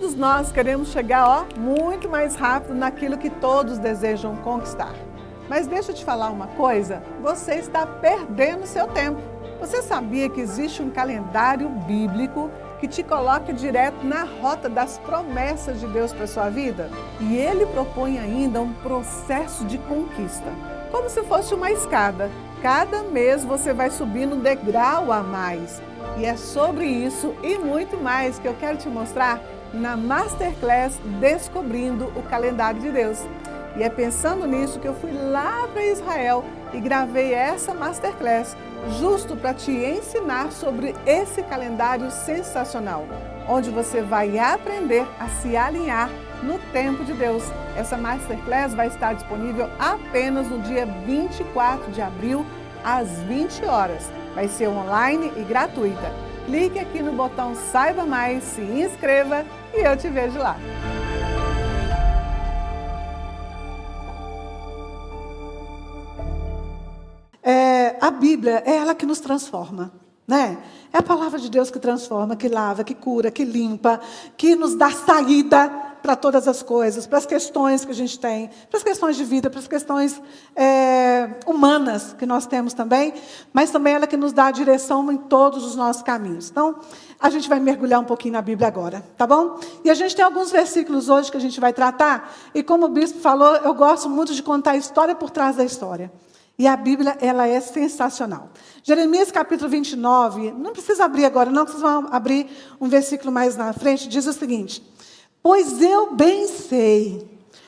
Todos nós queremos chegar, muito mais rápido naquilo que todos desejam conquistar. Mas deixa eu te falar uma coisa, você está perdendo seu tempo. Você sabia que existe um calendário bíblico que te coloca direto na rota das promessas de Deus para a sua vida? E ele propõe ainda um processo de conquista, como se fosse uma escada. Cada mês você vai subindo um degrau a mais. E é sobre isso e muito mais que eu quero te mostrar na Masterclass Descobrindo o Calendário de Deus. E é pensando nisso que eu fui lá para Israel e gravei essa Masterclass, justo para te ensinar sobre esse calendário sensacional, onde você vai aprender a se alinhar no tempo de Deus. Essa Masterclass vai estar disponível apenas no dia 24 de abril, às 20 horas. Vai ser online e gratuita. Clique aqui no botão Saiba Mais, se inscreva e eu te vejo lá. A Bíblia é ela que nos transforma, né? É a palavra de Deus que transforma, que lava, que cura, que limpa, que nos dá saída para todas as coisas, para as questões que a gente tem, para as questões de vida, para as questões humanas que nós temos também, mas também ela que nos dá a direção em todos os nossos caminhos. Então, a gente vai mergulhar um pouquinho na Bíblia agora, tá bom? E a gente tem alguns versículos hoje que a gente vai tratar, e como o bispo falou, eu gosto muito de contar a história por trás da história. E a Bíblia, ela é sensacional. Jeremias capítulo 29, não precisa abrir agora não, vocês vão abrir um versículo mais na frente, diz o seguinte: pois eu bem sei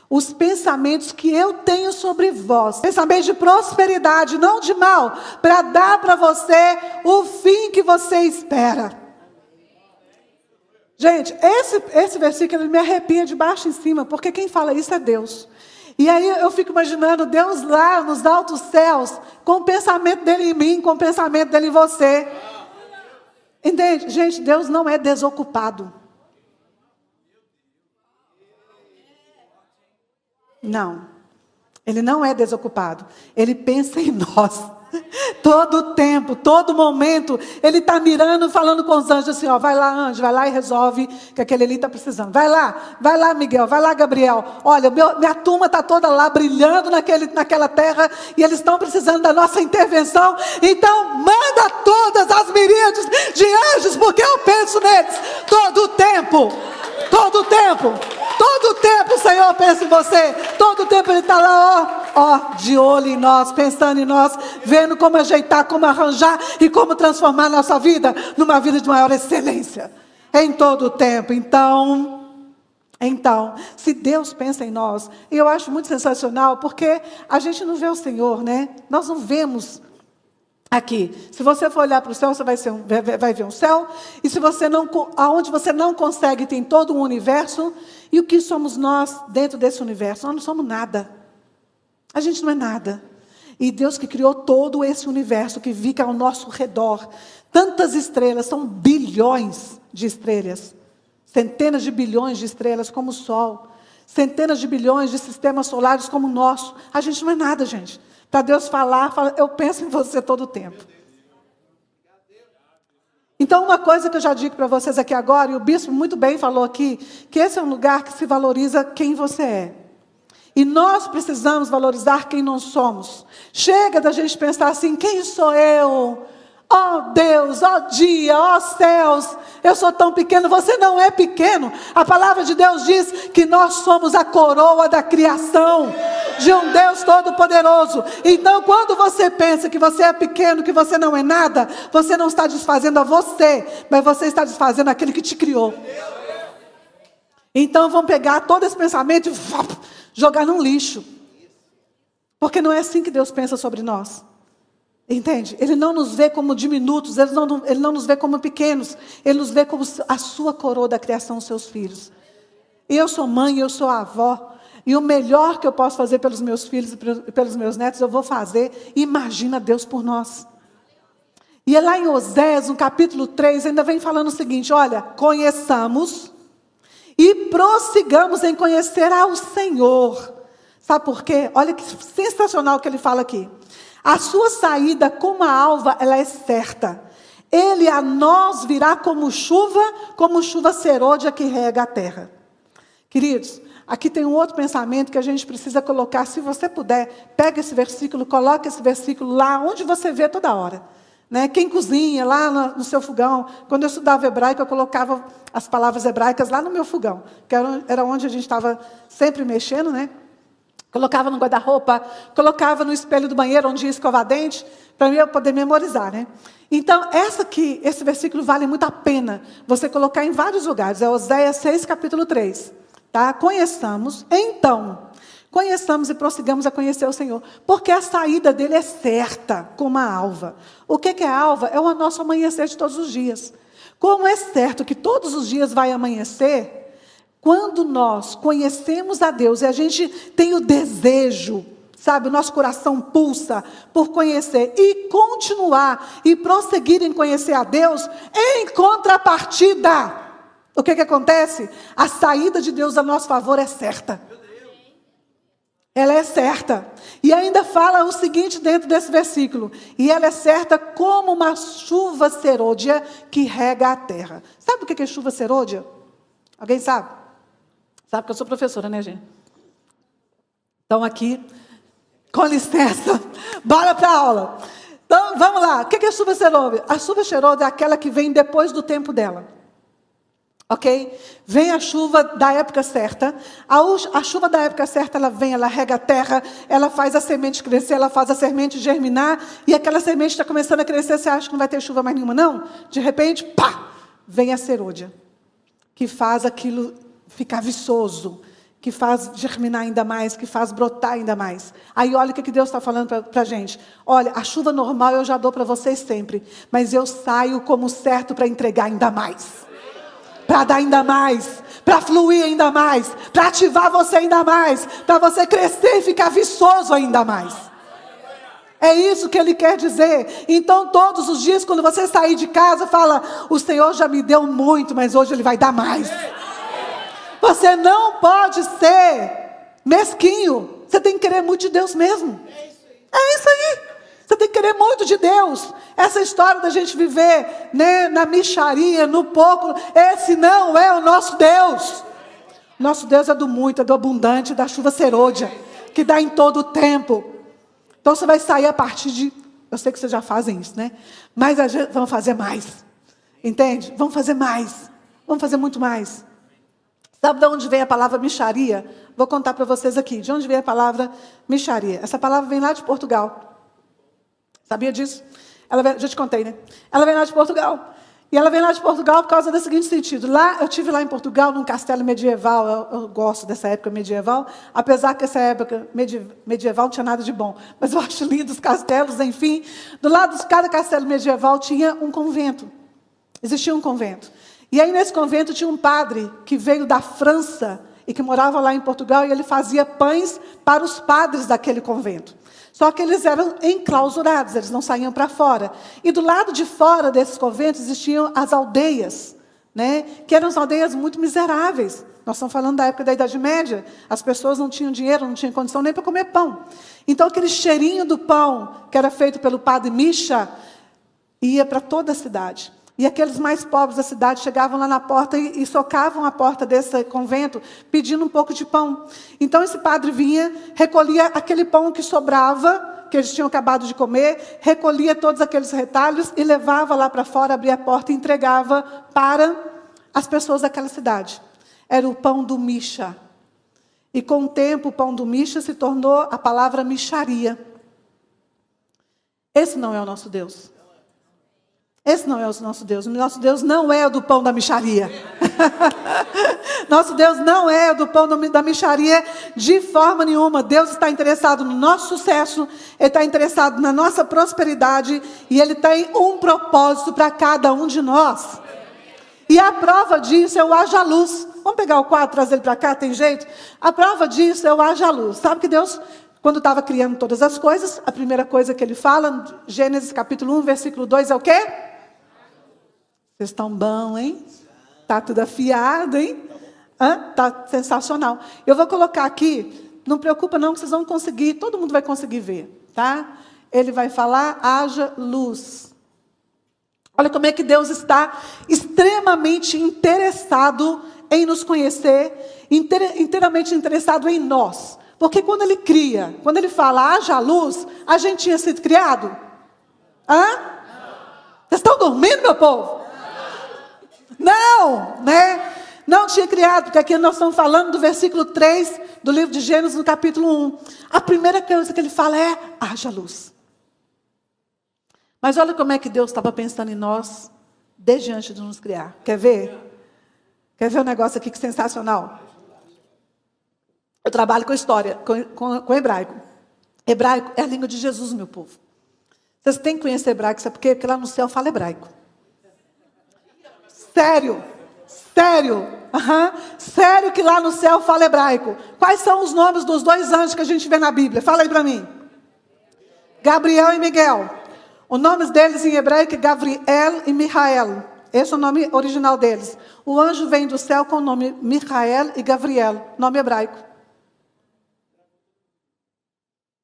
os pensamentos que eu tenho sobre vós, pensamentos de prosperidade, não de mal, para dar para você o fim que você espera. Gente, esse versículo ele me arrepia de baixo em cima, porque quem fala isso é Deus. E aí eu fico imaginando Deus lá nos altos céus, com o pensamento dele em mim, com o pensamento dele em você. Entende? Gente, Deus não é desocupado. Não. Ele não é desocupado. Ele pensa em nós. Todo o tempo, todo momento, ele está mirando, falando com os anjos assim, ó, vai lá anjo, vai lá e resolve que aquele ali está precisando. Vai lá Miguel, vai lá Gabriel. Olha, minha turma está toda lá brilhando naquela terra e eles estão precisando da nossa intervenção. Então manda todas as miríades de anjos, porque eu penso neles todo o tempo. Todo o tempo. Todo o tempo o Senhor pensa em você. Todo o tempo Ele está lá, ó, de olho em nós, pensando em nós, vendo como ajeitar, como arranjar e como transformar a nossa vida numa vida de maior excelência. Em todo o tempo. Então, se Deus pensa em nós, e eu acho muito sensacional, porque a gente não vê o Senhor, né? Nós não vemos aqui. Se você for olhar para o céu, você vai ver um céu. E se você não, aonde você não consegue, tem todo um universo. E o que somos nós dentro desse universo? Nós não somos nada. A gente não é nada. E Deus que criou todo esse universo que fica ao nosso redor. Tantas estrelas, são bilhões de estrelas. Centenas de bilhões de estrelas como o Sol. Centenas de bilhões de sistemas solares como o nosso. A gente não é nada, gente. Para Deus falar, eu penso em você todo o tempo. Então, uma coisa que eu já digo para vocês aqui agora, e o bispo muito bem falou aqui, que esse é um lugar que se valoriza quem você é. E nós precisamos valorizar quem nós somos. Chega da gente pensar assim, quem sou eu? Ó Deus, ó dia, ó céus, eu sou tão pequeno. Você não é pequeno. A palavra de Deus diz que nós somos a coroa da criação de um Deus todo-poderoso. Então, quando você pensa que você é pequeno, que você não é nada, você não está desfazendo a você, mas você está desfazendo aquele que te criou. Então, vamos pegar todo esse pensamento e jogar num lixo. Porque não é assim que Deus pensa sobre nós. Entende? Ele não nos vê como diminutos, ele não nos vê como pequenos, Ele nos vê como a sua coroa da criação, os seus filhos. Eu sou mãe, eu sou avó, e o melhor que eu posso fazer pelos meus filhos e pelos meus netos, eu vou fazer. Imagina Deus por nós. E é lá em Oséias, no capítulo 3, ainda vem falando o seguinte, olha, conheçamos e prossigamos em conhecer ao Senhor. Sabe por quê? Olha que sensacional que ele fala aqui. A sua saída como a alva, ela é certa. Ele a nós virá como chuva serôdia que rega a terra. Queridos, aqui tem um outro pensamento que a gente precisa colocar. Se você puder, pega esse versículo, coloca esse versículo lá onde você vê toda hora. Né? Quem cozinha lá no seu fogão. Quando eu estudava hebraico, eu colocava as palavras hebraicas lá no meu fogão, que era onde a gente estava sempre mexendo, né? Colocava no guarda-roupa, colocava no espelho do banheiro, onde ia escovar dente, para eu poder memorizar, né? Então, esse versículo vale muito a pena você colocar em vários lugares. É Oséias 6, capítulo 3. Tá? Conheçamos e prossigamos a conhecer o Senhor. Porque a saída dele é certa, como a alva. O que é a alva? É o nosso amanhecer de todos os dias. Como é certo que todos os dias vai amanhecer, quando nós conhecemos a Deus e a gente tem o desejo, sabe, o nosso coração pulsa por conhecer e continuar e prosseguir em conhecer a Deus, em contrapartida, o que acontece? A saída de Deus a nosso favor é certa. Ela é certa. E ainda fala o seguinte dentro desse versículo: e ela é certa como uma chuva serôdia que rega a terra. Sabe o que é chuva serôdia? Alguém sabe? Sabe que eu sou professora, né, gente? Então aqui, com licença, bora para a aula. Então, vamos lá. O que é chuva serôdia? A chuva serôdia é aquela que vem depois do tempo dela. Ok? Vem a chuva da época certa. A chuva da época certa, ela vem, ela rega a terra, ela faz a semente crescer, ela faz a semente germinar, e aquela semente está começando a crescer, você acha que não vai ter chuva mais nenhuma, não? De repente, pá, vem a serôdia, que faz aquilo ficar viçoso, que faz germinar ainda mais, que faz brotar ainda mais. Aí olha o que Deus está falando para a gente. Olha, a chuva normal eu já dou para vocês sempre, mas eu saio como certo para entregar ainda mais. Para dar ainda mais, para fluir ainda mais, para ativar você ainda mais, para você crescer e ficar viçoso ainda mais. É isso que ele quer dizer. Então todos os dias quando você sair de casa, fala: o Senhor já me deu muito, mas hoje Ele vai dar mais. Você não pode ser mesquinho. Você tem que querer muito de Deus mesmo. É isso aí. Você tem que querer muito de Deus. Essa história da gente viver, né, na mixaria, no pouco, esse não é o nosso Deus. Nosso Deus é do muito, é do abundante, da chuva serôdia, que dá em todo o tempo. Então você vai sair a partir de... Eu sei que vocês já fazem isso, né? Mas vamos fazer mais. Entende? Vamos fazer mais. Vamos fazer muito mais. Sabe de onde vem a palavra mixaria? Vou contar para vocês aqui. De onde vem a palavra mixaria? Essa palavra vem lá de Portugal. Sabia disso? Já te contei, né? Ela vem lá de Portugal. E ela vem lá de Portugal por causa do seguinte sentido. Eu estive lá em Portugal, num castelo medieval. Eu gosto dessa época medieval. Apesar que essa época medieval não tinha nada de bom. Mas eu acho lindo os castelos, enfim. Do lado de cada castelo medieval tinha um convento. Existia um convento. E aí nesse convento tinha um padre que veio da França e que morava lá em Portugal, e ele fazia pães para os padres daquele convento. Só que eles eram enclausurados, eles não saíam para fora. E do lado de fora desses conventos existiam as aldeias, né? Que eram as aldeias muito miseráveis. Nós estamos falando da época da Idade Média. As pessoas não tinham dinheiro, não tinham condição nem para comer pão. Então aquele cheirinho do pão, que era feito pelo padre Misha, ia para toda a cidade. E aqueles mais pobres da cidade chegavam lá na porta e socavam a porta desse convento, pedindo um pouco de pão. Então esse padre vinha, recolhia aquele pão que sobrava, que eles tinham acabado de comer, recolhia todos aqueles retalhos e levava lá para fora, abria a porta e entregava para as pessoas daquela cidade. Era o pão do Misha. E com o tempo o pão do Misha se tornou a palavra mixaria. Esse não é o nosso Deus. Esse não é o nosso Deus. Nosso Deus não é o do pão da mixaria. Nosso Deus não é o do pão da mixaria de forma nenhuma. Deus está interessado no nosso sucesso. Ele está interessado na nossa prosperidade. E Ele tem um propósito para cada um de nós. E a prova disso é o haja luz. Vamos pegar o quadro, trazer ele para cá, tem jeito? A prova disso é o haja luz. Sabe que Deus... Quando estava criando todas as coisas, a primeira coisa que Ele fala, Gênesis capítulo 1, versículo 2, é o quê? Vocês estão bom, hein? Está tudo afiado, hein? Está sensacional. Eu vou colocar aqui, não preocupa não, que vocês vão conseguir, todo mundo vai conseguir ver, tá? Ele vai falar, haja luz. Olha como é que Deus está extremamente interessado em nos conhecer, inteiramente interessado em nós. Porque quando Ele cria, quando Ele fala, haja luz, a gente tinha sido criado? Hã? Vocês estão dormindo, meu povo? Não, né? Não tinha criado, porque aqui nós estamos falando do versículo 3 do livro de Gênesis, no capítulo 1. A primeira coisa que ele fala é, haja luz. Mas olha como é que Deus estava pensando em nós, desde antes de nos criar. Quer ver? Quer ver um negócio aqui que é sensacional? Eu trabalho com história, com hebraico. Hebraico é a língua de Jesus, meu povo. Vocês têm que conhecer hebraico, sabe por quê? Porque lá no céu fala hebraico. Sério. Sério, sério que lá no céu fala hebraico. Quais são os nomes dos 2 anjos que a gente vê na Bíblia? Fala aí para mim. Gabriel e Miguel. Os nomes deles em hebraico é Gabriel e Michael. Esse é o nome original deles. O anjo vem do céu com o nome Michael e Gabriel, nome hebraico.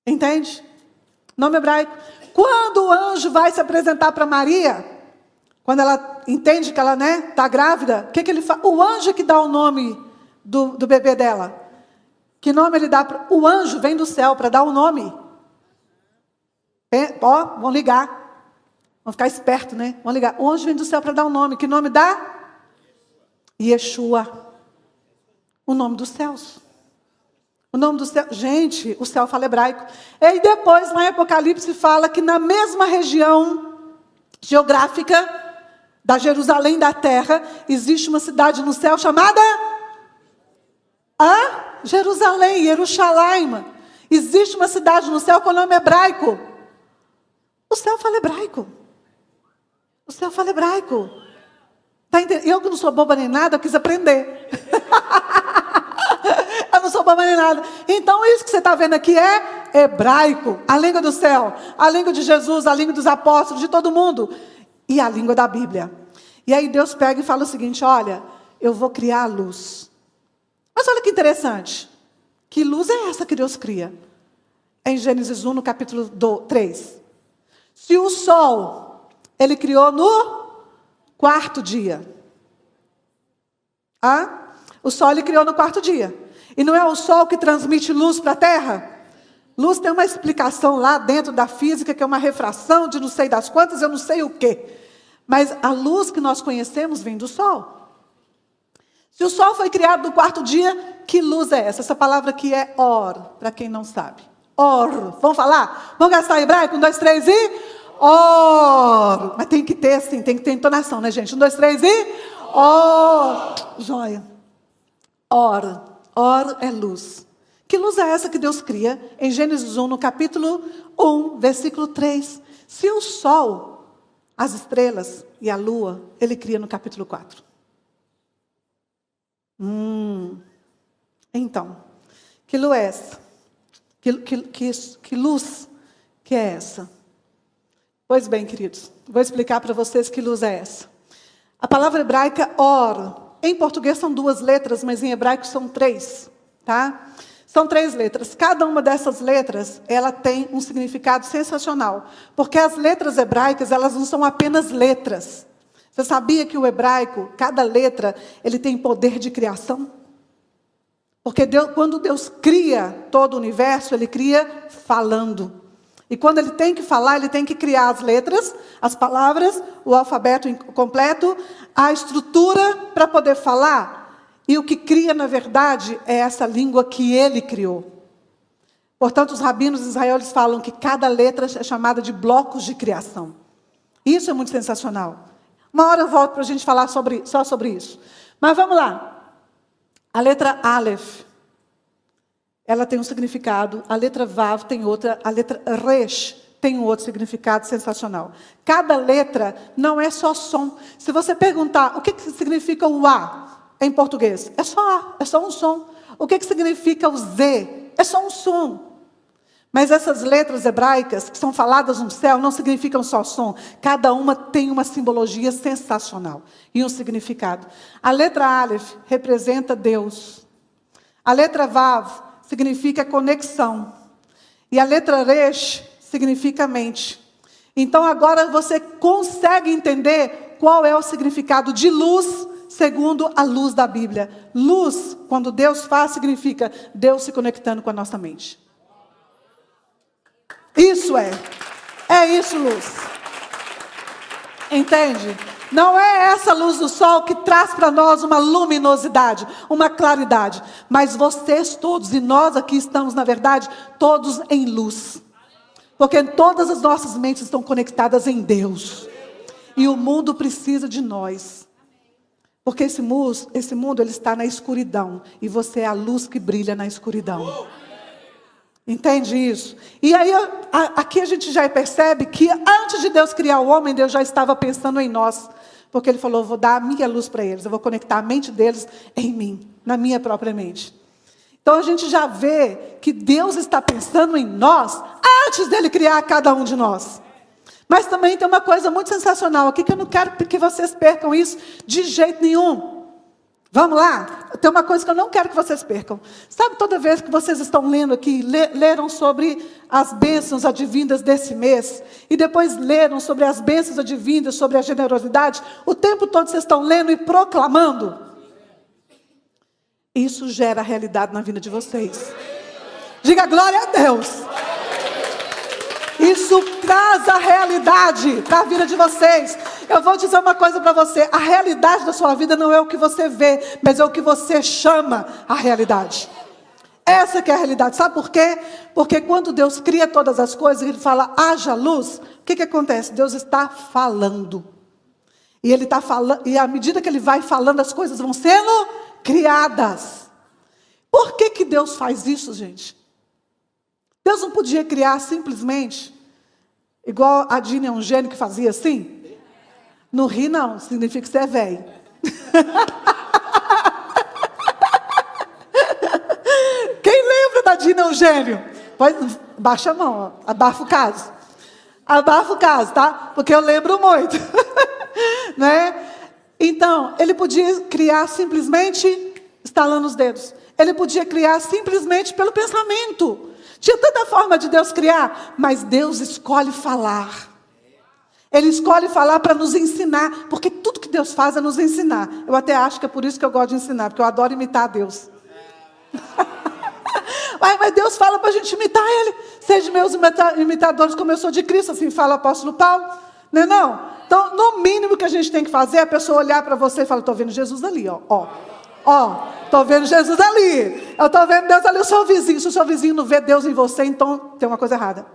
Entende? Nome hebraico. Quando o anjo vai se apresentar para Maria, quando ela entende que ela está grávida, o que ele faz? O anjo que dá o nome do bebê dela. Que nome ele dá? O anjo vem do céu para dar o nome. Vão ligar. Vão ficar espertos, né? Vão ligar. O anjo vem do céu para dar o nome. Que nome dá? Yeshua. O nome dos céus. O nome do céu. Gente, o céu fala hebraico. E depois, lá em Apocalipse, fala que na mesma região geográfica da Jerusalém da terra, existe uma cidade no céu chamada Jerusalém, Jerusalém. Existe uma cidade no céu com o nome hebraico. O céu fala hebraico. O céu fala hebraico. Tá entendendo? Eu que não sou boba nem nada, eu quis aprender. Eu não sou boba nem nada. Então isso que você está vendo aqui é hebraico. A língua do céu. A língua de Jesus, a língua dos apóstolos, de todo mundo. E a língua da Bíblia. E aí Deus pega e fala o seguinte, olha, eu vou criar a luz. Mas olha que interessante. Que luz é essa que Deus cria? Em Gênesis 1, no capítulo 3. Se o sol, ele criou no 4º dia. O sol ele criou no 4º dia. E não é o sol que transmite luz para a terra? Luz tem uma explicação lá dentro da física, que é uma refração de não sei das quantas, eu não sei o quê. Mas a luz que nós conhecemos vem do sol. Se o sol foi criado no 4º dia, que luz é essa? Essa palavra aqui é or, para quem não sabe. Or. Vamos falar? Vamos gastar hebraico? 1, 2, 3 e... Or. Mas tem que ter assim, tem que ter entonação, né, gente? 1, 2, 3 e... Or. Joia. Or. Or é luz. Que luz é essa que Deus cria? Em Gênesis 1, no capítulo 1, versículo 3. Se o sol, as estrelas e a lua, ele cria no capítulo 4. Então, que luz é essa? Que luz que é essa? Pois bem, queridos, vou explicar para vocês que luz é essa. A palavra hebraica or, em português são 2 letras, mas em hebraico são 3, tá? São 3 letras. Cada uma dessas letras, ela tem um significado sensacional. Porque as letras hebraicas, elas não são apenas letras. Você sabia que o hebraico, cada letra, ele tem poder de criação? Porque quando Deus cria todo o universo, Ele cria falando. E quando Ele tem que falar, Ele tem que criar as letras, as palavras, o alfabeto completo, a estrutura para poder falar. E o que cria, na verdade, é essa língua que Ele criou. Portanto, os rabinos de Israel eles falam que cada letra é chamada de blocos de criação. Isso é muito sensacional. Uma hora eu volto para a gente falar só sobre isso. Mas vamos lá. A letra Aleph, ela tem um significado. A letra Vav tem outra. A letra Resh tem um outro significado sensacional. Cada letra não é só som. Se você perguntar o que significa o A em português, é só A, é só um som. O que significa o Z? É só um som. Mas essas letras hebraicas que são faladas no céu não significam só som. Cada uma tem uma simbologia sensacional e um significado. A letra Aleph representa Deus. A letra Vav significa conexão. E a letra Resh significa mente. Então agora você consegue entender qual é o significado de luz, segundo a luz da Bíblia. Luz, quando Deus faz, significa Deus se conectando com a nossa mente. Isso é isso, luz. Entende? Não é essa luz do sol que traz para nós uma luminosidade, uma claridade. Mas vocês todos, e nós aqui estamos, na verdade, todos em luz. Porque todas as nossas mentes estão conectadas em Deus. E o mundo precisa de nós. Porque esse mundo ele está na escuridão. E você é a luz que brilha na escuridão. Entende isso? E aí, aqui a gente já percebe que antes de Deus criar o homem, Deus já estava pensando em nós. Porque Ele falou, vou dar a minha luz para eles. Eu vou conectar a mente deles em mim, na minha própria mente. Então a gente já vê que Deus está pensando em nós antes dele criar cada um de nós. Mas também tem uma coisa muito sensacional aqui, que eu não quero que vocês percam isso de jeito nenhum. Vamos lá? Tem uma coisa que eu não quero que vocês percam. Sabe, toda vez que vocês estão lendo aqui, leram sobre as bênçãos advindas desse mês, e depois leram sobre as bênçãos advindas, sobre a generosidade, o tempo todo vocês estão lendo e proclamando. Isso gera realidade na vida de vocês. Diga glória a Deus. Isso traz a realidade para a vida de vocês. Eu vou dizer uma coisa para você. A realidade da sua vida não é o que você vê, mas é o que você chama a realidade. Essa que é a realidade. Sabe por quê? Porque quando Deus cria todas as coisas, Ele fala, haja luz. O que acontece? Deus está falando. E Ele está falando, e à medida que Ele vai falando, as coisas vão sendo criadas. Por que Deus faz isso, gente? Deus não podia criar simplesmente, igual a Dina é um gênio que fazia assim? Não ri não, significa que você é velho. Quem lembra da Dina é um gênio? Pois, baixa a mão, ó, abafa o caso. Abafa o caso, tá? Porque eu lembro muito. Né? Então, ele podia criar simplesmente estalando os dedos. Ele podia criar simplesmente pelo pensamento. Tinha tanta forma de Deus criar, mas Deus escolhe falar. Ele escolhe falar para nos ensinar, porque tudo que Deus faz é nos ensinar. Eu até acho que é por isso que eu gosto de ensinar, porque eu adoro imitar a Deus. Mas Deus fala para a gente imitar Ele. Sejam meus imitadores como eu sou de Cristo, assim fala o apóstolo Paulo. Não é não? Então, no mínimo que a gente tem que fazer, é a pessoa olhar para você e falar, estou vendo Jesus ali, ó. Estou vendo Jesus ali. Eu estou vendo Deus ali, o seu vizinho. Se o seu vizinho não vê Deus em você, então tem uma coisa errada.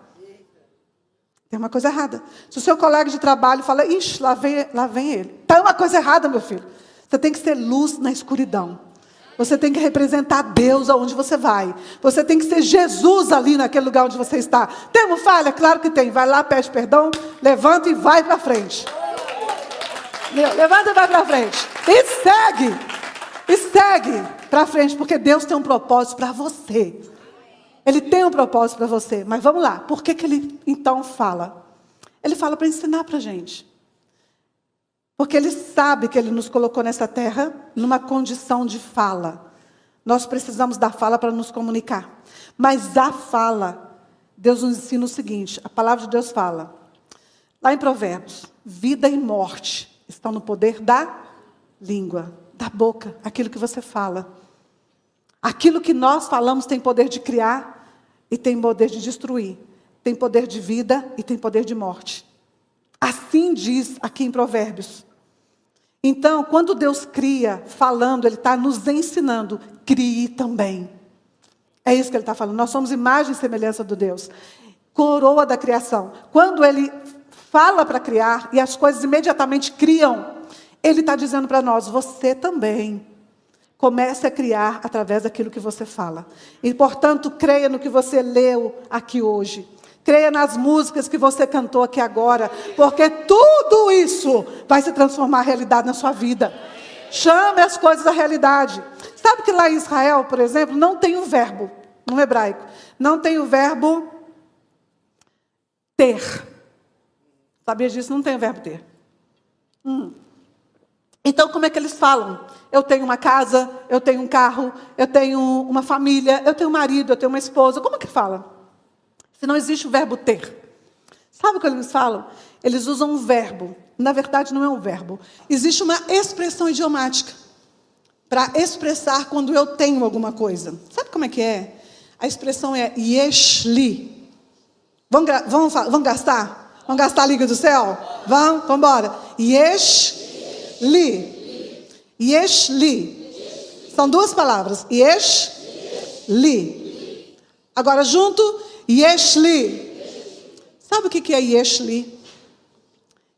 Tem uma coisa errada. Se o seu colega de trabalho fala, ixi, lá vem ele. Tem uma coisa errada, meu filho. Você tem que ser luz na escuridão. Você tem que representar Deus aonde você vai. Você tem que ser Jesus ali naquele lugar onde você está. Temos falha? Claro que tem. Vai lá, pede perdão, levanta e vai para frente. Levanta e vai para frente. E segue. E segue para frente, porque Deus tem um propósito para você. Ele tem um propósito para você. Mas vamos lá, por que Ele então fala? Ele fala para ensinar para a gente. Porque Ele sabe que Ele nos colocou nessa terra numa condição de fala. Nós precisamos da fala para nos comunicar. Mas a fala, Deus nos ensina o seguinte, a palavra de Deus fala, lá em Provérbios, vida e morte estão no poder da língua. Da boca, aquilo que você fala. Aquilo que nós falamos tem poder de criar e tem poder de destruir. Tem poder de vida e tem poder de morte. Assim diz aqui em Provérbios. Então, quando Deus cria, falando, Ele está nos ensinando, crie também. É isso que Ele está falando. Nós somos imagem e semelhança do Deus. Coroa da criação. Quando Ele fala para criar e as coisas imediatamente criam, Ele está dizendo para nós, você também comece a criar através daquilo que você fala. E, portanto, creia no que você leu aqui hoje. Creia nas músicas que você cantou aqui agora. Porque tudo isso vai se transformar em realidade na sua vida. Chame as coisas da realidade. Sabe que lá em Israel, por exemplo, não tem o verbo, no hebraico, não tem o verbo ter. Sabia disso? Não tem o verbo ter. Então, como é que eles falam? Eu tenho uma casa, eu tenho um carro, eu tenho uma família, eu tenho um marido, eu tenho uma esposa. Como é que fala? Se não existe o verbo ter. Sabe o que eles falam? Eles usam um verbo. Na verdade, não é um verbo. Existe uma expressão idiomática para expressar quando eu tenho alguma coisa. Sabe como é que é? A expressão é yesh-li. Vamos gastar? Vamos gastar a Liga do Céu? Vamos embora. Yesh-li. Yesh-li. São duas palavras. Yesh-li. Agora junto, yesh-li. Sabe o que é yesh-li?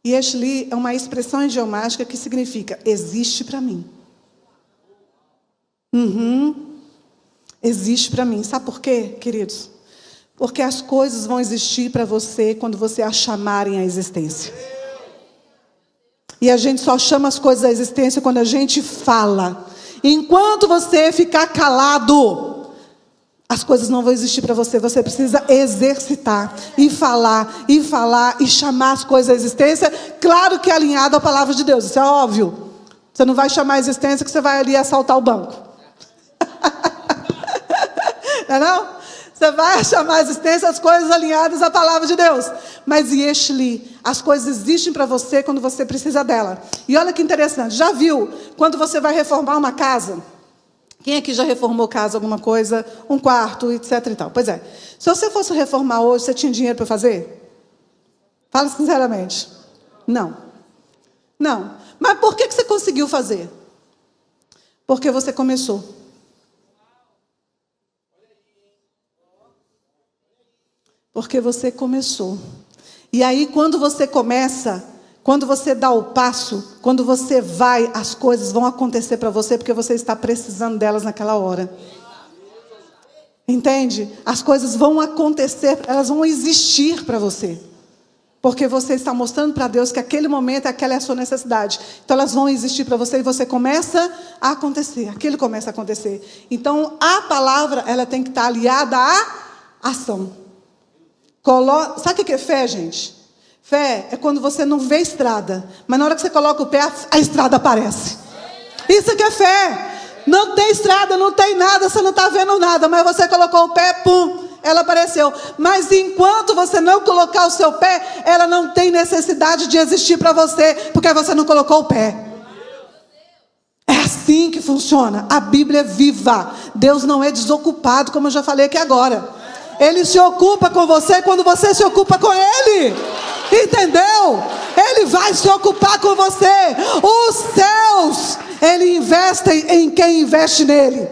Yesh-li é uma expressão idiomática que significa existe para mim. Existe para mim. Sabe por quê, queridos? Porque as coisas vão existir para você quando você as chamarem à existência. E a gente só chama as coisas à existência quando a gente fala. Enquanto você ficar calado, as coisas não vão existir para você. Você precisa exercitar e falar e chamar as coisas à existência. Claro que é alinhado à palavra de Deus. Isso é óbvio. Você não vai chamar a existência que você vai ali assaltar o banco. Não é não? Você vai chamar a existência as coisas alinhadas à palavra de Deus. Mas yesh-li, as coisas existem para você quando você precisa dela. E olha que interessante. Já viu quando você vai reformar uma casa? Quem aqui já reformou casa, alguma coisa? Um quarto, etc. e tal. Pois é. Se você fosse reformar hoje, você tinha dinheiro para fazer? Fala sinceramente. Não. Não. Mas por que você conseguiu fazer? Porque você começou. Porque você começou. E aí, quando você começa, quando você dá o passo, quando você vai, as coisas vão acontecer para você, porque você está precisando delas naquela hora. Entende? As coisas vão acontecer, elas vão existir para você. Porque você está mostrando para Deus que aquele momento, aquela é a sua necessidade. Então, elas vão existir para você e você começa a acontecer. Aquilo começa a acontecer. Então, a palavra, ela tem que estar aliada à ação. Sabe o que é fé, gente? Fé é quando você não vê estrada, mas na hora que você coloca o pé, a estrada aparece. Isso que é fé. Não tem estrada, não tem nada, você não está vendo nada, mas você colocou o pé, pum, ela apareceu. Mas enquanto você não colocar o seu pé, ela não tem necessidade de existir para você, porque você não colocou o pé. É assim que funciona. A Bíblia é viva. Deus não é desocupado, como eu já falei aqui agora. Ele se ocupa com você quando você se ocupa com Ele. Entendeu? Ele vai se ocupar com você. Os céus, Ele investe em quem investe nele.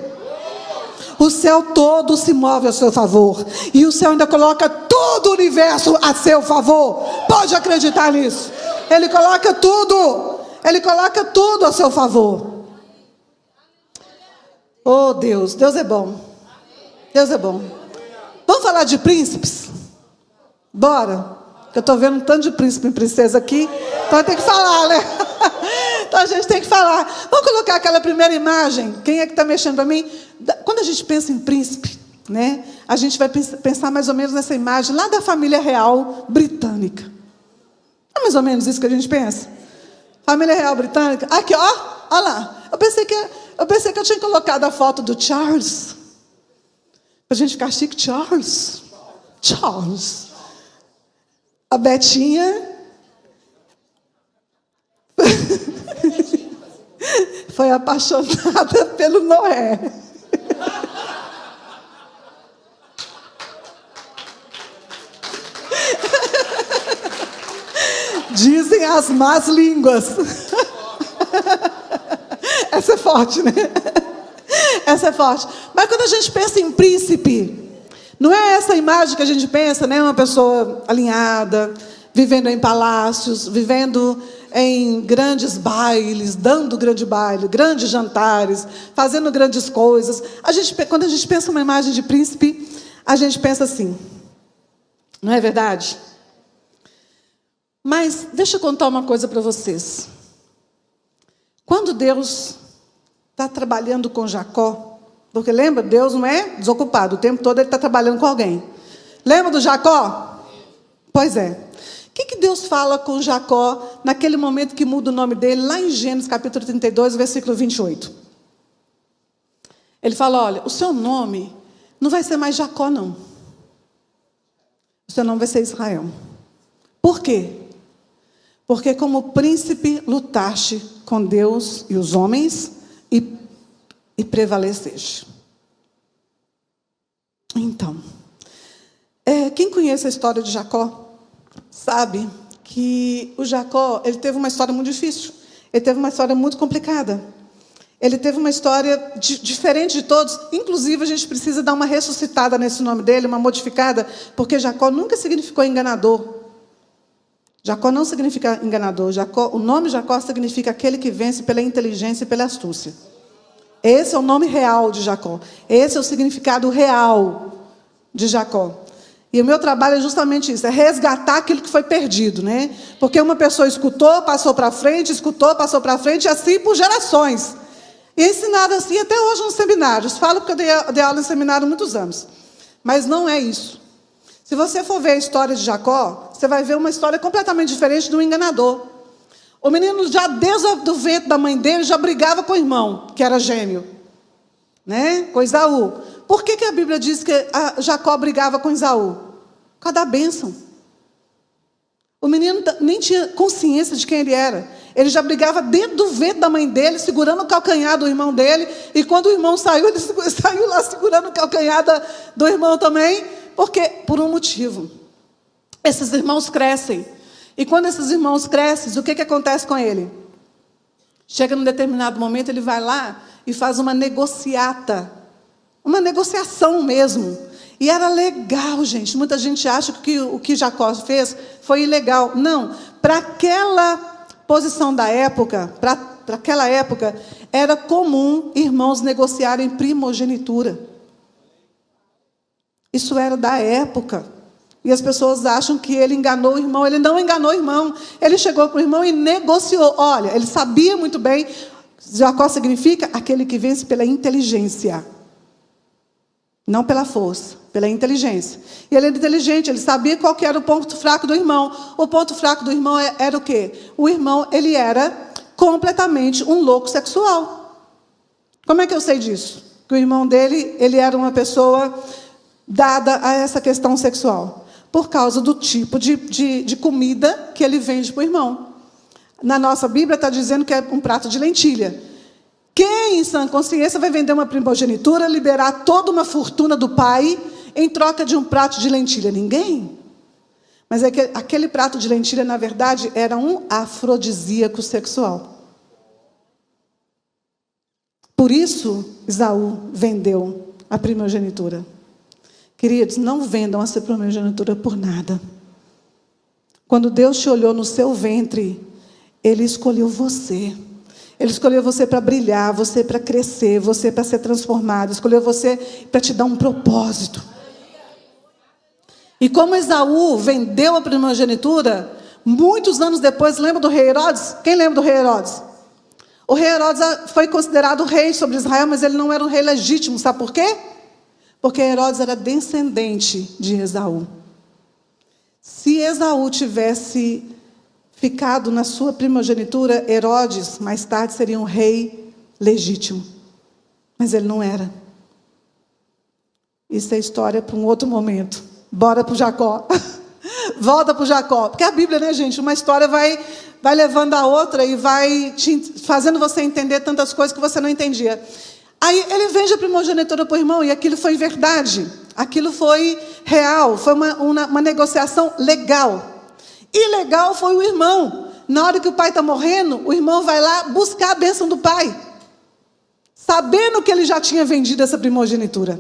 O céu todo se move a seu favor. E o céu ainda coloca todo o universo a seu favor. Pode acreditar nisso. Ele coloca tudo. Ele coloca tudo a seu favor. Oh Deus, Deus é bom. Deus é bom. Vamos falar de príncipes? Bora. Eu estou vendo um tanto de príncipe e princesa aqui. Então tem que falar, né? Então a gente tem que falar. Vamos colocar aquela primeira imagem. Quem é que está mexendo para mim? Quando a gente pensa em príncipe, né? A gente vai pensar mais ou menos nessa imagem lá da família real britânica. É mais ou menos isso que a gente pensa? Família real britânica. Aqui, ó. Olha lá. Eu pensei que eu tinha colocado a foto do Charles. Para a gente ficar chique, Charles. A Betinha foi apaixonada pelo Noé. Dizem as más línguas. Essa é forte, né? Essa é forte. Mas quando a gente pensa em príncipe, não é essa imagem que a gente pensa, né? Uma pessoa alinhada, vivendo em palácios, vivendo em grandes bailes, dando grande baile, grandes jantares, fazendo grandes coisas. Quando a gente pensa uma imagem de príncipe, a gente pensa assim. Não é verdade? Mas deixa eu contar uma coisa para vocês. Quando Deus está trabalhando com Jacó, porque lembra, Deus não é desocupado, o tempo todo Ele está trabalhando com alguém. Lembra do Jacó? Pois é. O que Deus fala com Jacó naquele momento que muda o nome dele, lá em Gênesis capítulo 32, versículo 28? Ele fala, olha, o seu nome não vai ser mais Jacó, não. O seu nome vai ser Israel. Por quê? Porque como príncipe lutaste com Deus e os homens e prevaleceste. Então, quem conhece a história de Jacó, sabe que o Jacó, ele teve uma história muito difícil. Ele teve uma história muito complicada. Ele teve uma história diferente de todos. Inclusive, a gente precisa dar uma ressuscitada nesse nome dele, uma modificada, porque Jacó nunca significou enganador. Jacó não significa enganador. O nome Jacó significa aquele que vence pela inteligência e pela astúcia. Esse é o nome real de Jacó. Esse é o significado real de Jacó. E o meu trabalho é justamente isso, é resgatar aquilo que foi perdido, né? Porque uma pessoa escutou, passou para frente, e assim por gerações. E é ensinado assim até hoje nos seminários. Falo porque eu dei aula em seminário há muitos anos. Mas não é isso. Se você for ver a história de Jacó, você vai ver uma história completamente diferente do enganador. O menino, já desde o ventre da mãe dele, já brigava com o irmão, que era gêmeo, né? Com Esaú. Por que a Bíblia diz que Jacó brigava com Esaú? Por causa da bênção. O menino nem tinha consciência de quem ele era. Ele já brigava dentro do ventre da mãe dele, segurando o calcanhar do irmão dele. E quando o irmão saiu, ele saiu lá segurando o calcanhar do irmão também. Porque, por um motivo. Esses irmãos crescem. E quando esses irmãos crescem, o que acontece com ele? Chega num determinado momento, ele vai lá e faz uma negociata. Uma negociação mesmo. E era legal, gente. Muita gente acha que o que Jacó fez foi ilegal. Não. Para aquela posição da época, para aquela época, era comum irmãos negociarem primogenitura. Isso era da época. E as pessoas acham que ele enganou o irmão. Ele não enganou o irmão. Ele chegou para o irmão e negociou. Olha, ele sabia muito bem. Jacó significa aquele que vence pela inteligência. Não pela força, pela inteligência. E ele era inteligente, ele sabia qual que era o ponto fraco do irmão. O ponto fraco do irmão era o quê? O irmão, ele era completamente um louco sexual. Como é que eu sei disso? Que o irmão dele, ele era uma pessoa dada a essa questão sexual. Por causa do tipo de comida que ele vende para o irmão. Na nossa Bíblia está dizendo que é um prato de lentilha. Quem, em sã consciência, vai vender uma primogenitura, liberar toda uma fortuna do pai em troca de um prato de lentilha? Ninguém. Mas é que aquele prato de lentilha, na verdade, era um afrodisíaco sexual. Por isso, Esaú vendeu a primogenitura. Queridos, não vendam a sua primogenitura por nada. Quando Deus te olhou no seu ventre, Ele escolheu você. Ele escolheu você para brilhar, você para crescer, você para ser transformado. Escolheu você para te dar um propósito. E como Esaú vendeu a primogenitura, muitos anos depois, lembra do rei Herodes? Quem lembra do rei Herodes? O rei Herodes foi considerado rei sobre Israel, mas ele não era um rei legítimo. Sabe por quê? Porque Herodes era descendente de Esaú. Se Esaú tivesse ficado na sua primogenitura, Herodes, mais tarde, seria um rei legítimo. Mas ele não era. Isso é história para um outro momento. Bora para o Jacó. Volta para o Jacó. Porque a Bíblia, né, gente? Uma história vai levando a outra e vai fazendo você entender tantas coisas que você não entendia. Aí ele vende a primogenitura para o irmão e aquilo foi verdade. Aquilo foi real. Foi uma negociação legal. Ilegal foi o irmão. Na hora que o pai está morrendo, o irmão vai lá buscar a bênção do pai. Sabendo que ele já tinha vendido essa primogenitura.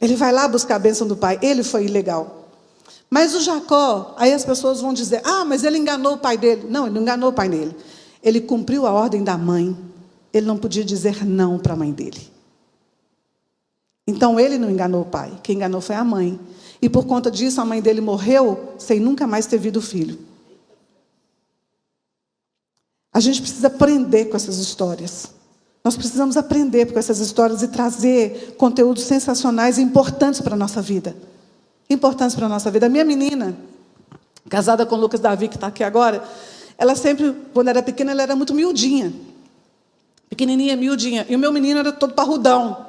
Ele vai lá buscar a bênção do pai. Ele foi ilegal. Mas o Jacó, aí as pessoas vão dizer, mas ele enganou o pai dele. Não, ele não enganou o pai dele. Ele cumpriu a ordem da mãe. Ele não podia dizer não para a mãe dele. Então ele não enganou o pai. Quem enganou foi a mãe. E por conta disso, a mãe dele morreu sem nunca mais ter visto o filho. A gente precisa aprender com essas histórias. Nós precisamos aprender com essas histórias e trazer conteúdos sensacionais e importantes para a nossa vida. Importantes para a nossa vida. A minha menina, casada com o Lucas Davi, que está aqui agora, ela sempre, quando era pequena, ela era muito miudinha. Pequenininha, miudinha. E o meu menino era todo parrudão,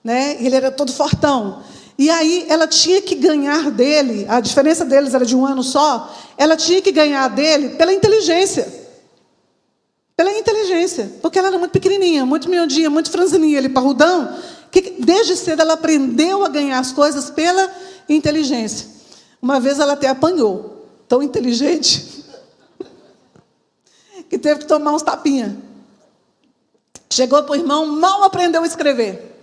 né? Ele era todo fortão. E aí ela tinha que ganhar dele, a diferença deles era de 1 ano só, ela tinha que ganhar dele pela inteligência. Pela inteligência, porque ela era muito pequenininha, muito miudinha, muito franzininha, ele parrudão, que desde cedo ela aprendeu a ganhar as coisas pela inteligência. Uma vez ela até apanhou, tão inteligente, que teve que tomar uns tapinhas. Chegou para o irmão, mal aprendeu a escrever.